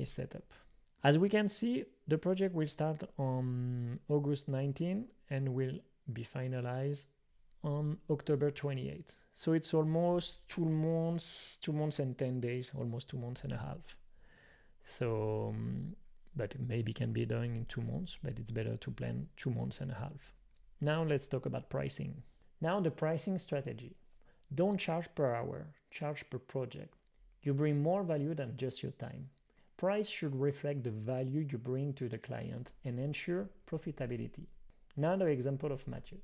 is set up. As we can see, the project will start on August 19 and will be finalized on October 28th. So it's almost 2 months and 10 days, almost 2 months and a half. So, but maybe can be done in 2 months, but it's better to plan 2 months and a half. Now let's talk about pricing. Now the pricing strategy. Don't charge per hour, charge per project. You bring more value than just your time. Price should reflect the value you bring to the client and ensure profitability. Now the example of Mathieu.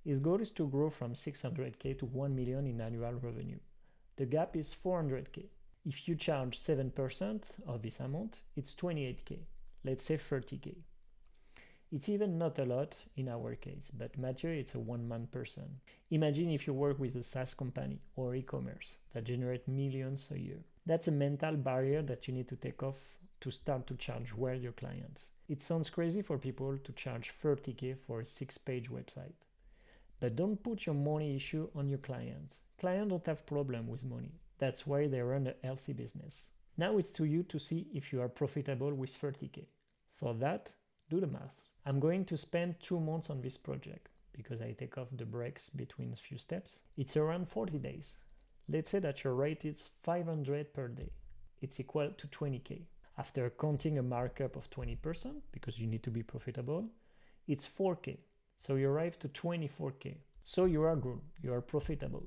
His goal is to grow from 600K to 1 million in annual revenue. The gap is 400K. If you charge 7% of this amount, it's 28K. Let's say 30K. It's even not a lot in our case, but Mathieu, it's a one-man person. Imagine if you work with a SaaS company or e-commerce that generate millions a year. That's a mental barrier that you need to take off to start to charge well your clients. It sounds crazy for people to charge 30K for a 6-page website. But don't put your money issue on your client. Clients don't have problem with money. That's why they run a healthy business. Now it's to you to see if you are profitable with 30K. For that, do the math. I'm going to spend 2 months on this project because I take off the breaks between a few steps. It's around 40 days. Let's say that your rate is 500 per day. It's equal to 20K. After counting a markup of 20%, because you need to be profitable, it's 4K. So you arrive to 24K. So you are good, you are profitable.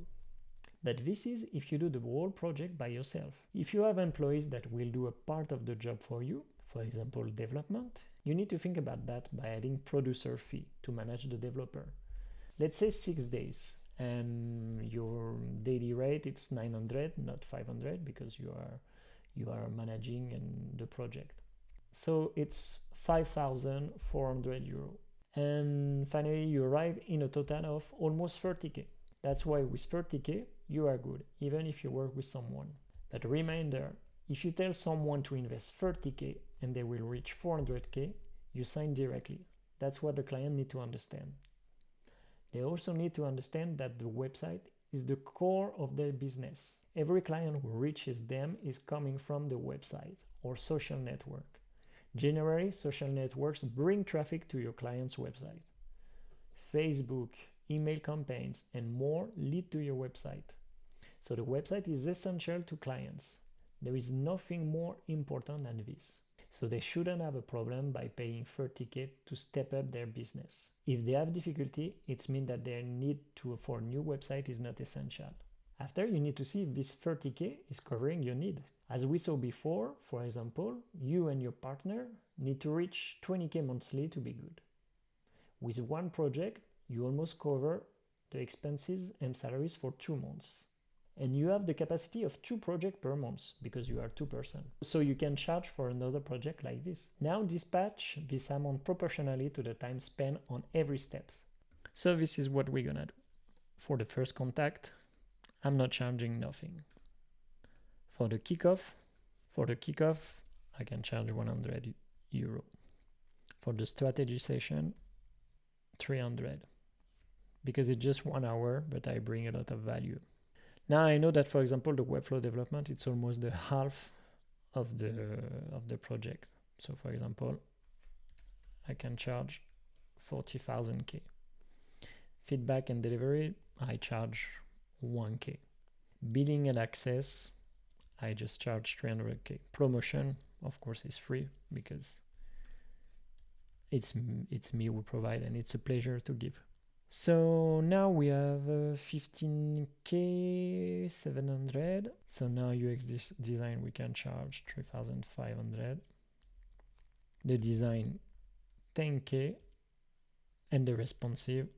But this is if you do the whole project by yourself. If you have employees that will do a part of the job for you, for example, development, you need to think about that by adding producer fee to manage the developer. Let's say 6 days and your daily rate it's 900, not 500 because you are managing the project. So it's 5,400 euro. And finally you arrive in a total of almost 30K. That's why with 30K you are good, even if you work with someone. But reminder, if you tell someone to invest 30K and they will reach 400K, you sign directly. That's what the client need to understand. They also need to understand that the website is the core of their business. Every client who reaches them is coming from the website or social network. Generally, social networks bring traffic to your client's website. Facebook, email campaigns, and more lead to your website. So the website is essential to clients. There is nothing more important than this. So they shouldn't have a problem by paying 30K to step up their business. If they have difficulty, it means that their need for a new website is not essential. After, you need to see if this 30K is covering your need. As we saw before, for example, you and your partner need to reach 20K monthly to be good. With one project, you almost cover the expenses and salaries for 2 months. And you have the capacity of 2 projects per month because you are 2 persons. So you can charge for another project like this. Now dispatch this amount proportionally to the time spent on every step. So this is what we're gonna do. For the first contact, I'm not charging nothing. For the kickoff, I can charge 100 euro. For the strategy session, 300. Because it's just 1 hour, but I bring a lot of value. Now I know that, for example, the Webflow development, it's almost the half of the project. So for example, I can charge 40,000K. Feedback and delivery, I charge 1K. Billing and access, I just charge 300K. Promotion, of course, is free because it's me who provide and it's a pleasure to give. So now we have 15K 700. So now UX design we can charge 3,500. The design 10K and the responsive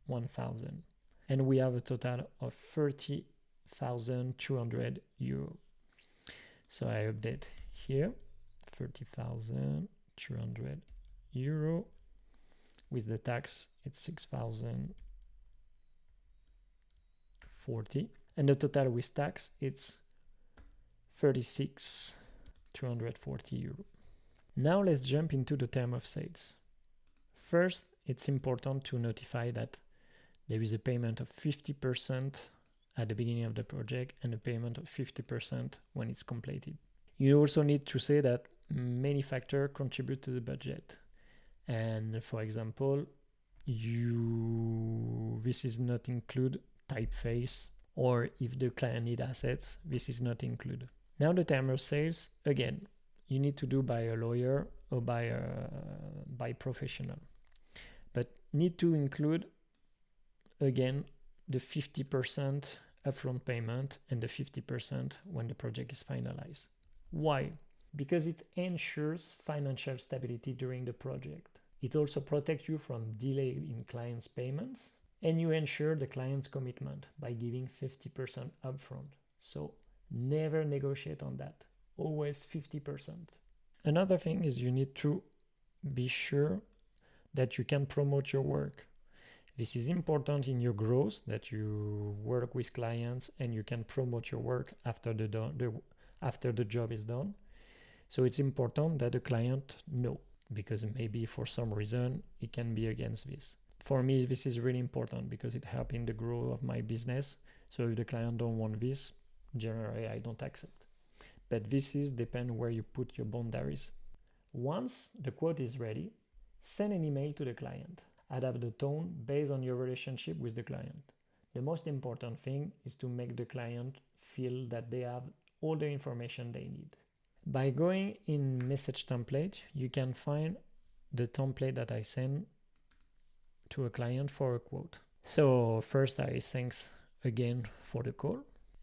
1,000. And we have a total of 30,200 euro. So I update here 30,200 euro. With the tax, it's 6,040. And the total with tax, it's 36,240 euro. Now let's jump into the term of sales. First, it's important to notify that there is a payment of 50% at the beginning of the project and a payment of 50% when it's completed. You also need to say that many factors contribute to the budget. And for example, this is not include typeface, or if the client need assets, this is not included. Now the term of sales, again, you need to do by a lawyer or by professional, but need to include again the 50% upfront payment and the 50% when the project is finalized. Why? Because it ensures financial stability during the project. It also protects you from delay in clients' payments, and you ensure the client's commitment by giving 50% upfront. So never negotiate on that. Always 50%. Another thing is you need to be sure that you can promote your work. This is important in your growth, that you work with clients and you can promote your work after the job is done. So it's important that the client know, because maybe for some reason it can be against this. For me, this is really important because it helps in the growth of my business. So if the client don't want this, generally I don't accept. But this is depend where you put your boundaries. Once the quote is ready, send an email to the client. Adapt the tone based on your relationship with the client. The most important thing is to make the client feel that they have all the information they need. By going in message template, you can find the template that I send to a client for a quote. So first I thanks again for the call,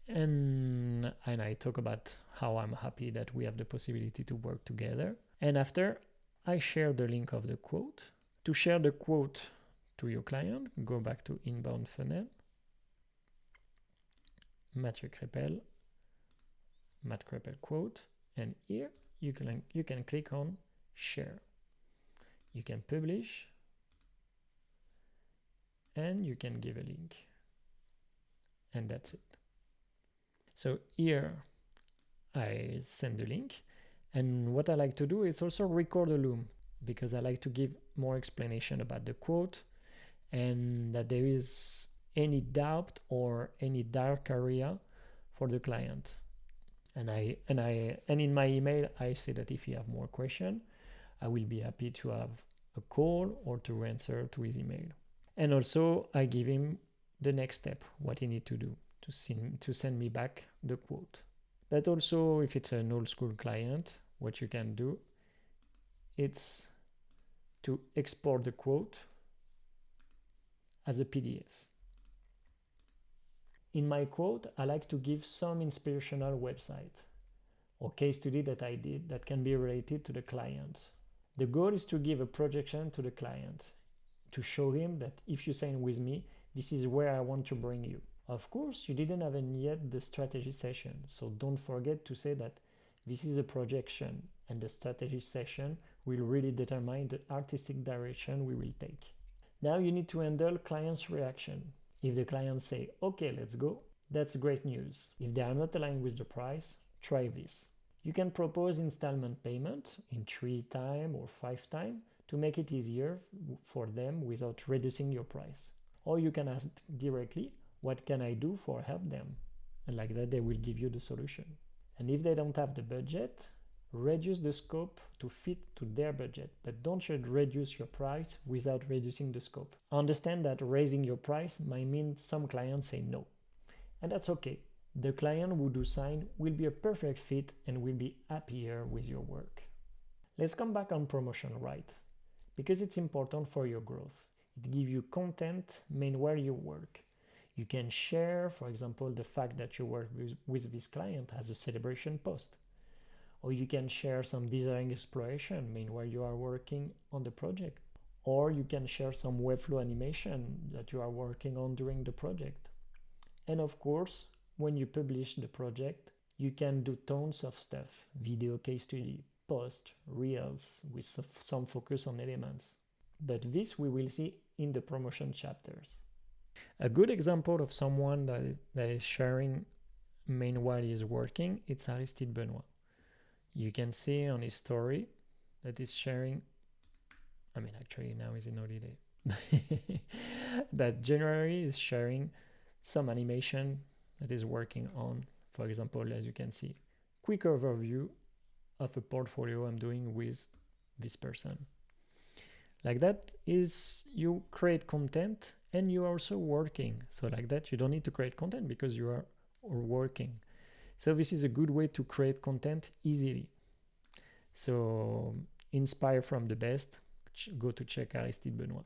and I talk about how I'm happy that we have the possibility to work together. And after, I share the link of the quote. To share the quote to your client, go back to inbound funnel, Mathieu Crépel, Matt Crépel quote, and here you can click on share. You can publish, and you can give a link, and that's it. So here I send the link, and what I like to do is also record a loom, because I like to give more explanation about the quote, and that there is any doubt or any dark area for the client. And in my email I say that if you have more questions, I will be happy to have a call or to answer to his email. And also I give him the next step, what he need to do to send me back the quote. But also, if it's an old school client, what you can do, it's to export the quote as a PDF. In my quote, I like to give some inspirational website or case study that I did that can be related to the client. The goal is to give a projection to the client, to show him that if you sign with me, this is where I want to bring you. Of course, you didn't have yet the strategy session, so don't forget to say that this is a projection, and the strategy session will really determine the artistic direction we will take. Now you need to handle client's reaction. If the client say, okay, let's go, that's great news. If they are not aligned with the price, try this. You can propose installment payment in 3 times or 5 times to make it easier for them without reducing your price. Or you can ask directly, what can I do for help them? And like that, they will give you the solution. And if they don't have the budget, reduce the scope to fit to their budget, but don't reduce your price without reducing the scope. Understand that raising your price might mean some clients say no, and that's okay. The client who do sign will be a perfect fit and will be happier with your work. Let's come back on promotion right, because it's important for your growth. It gives you content meanwhile you work. You can share, for example, the fact that you work with this client as a celebration post. Or you can share some design exploration meanwhile you are working on the project. Or you can share some Webflow animation that you are working on during the project. And of course, when you publish the project, you can do tons of stuff. Video case study, post, reels with some focus on elements. But this we will see in the promotion chapters. A good example of someone that is sharing meanwhile he is working, it's Aristide Benoit. You can see on his story that he's sharing, actually now he's in holiday, that generally is sharing some animation that is working on. For example, as you can see, quick overview of a portfolio I'm doing with this person. Like that is you create content and you're also working. So like that, you don't need to create content because you are working. So this is a good way to create content easily. So inspire from the best. Go to check Aristide Benoit.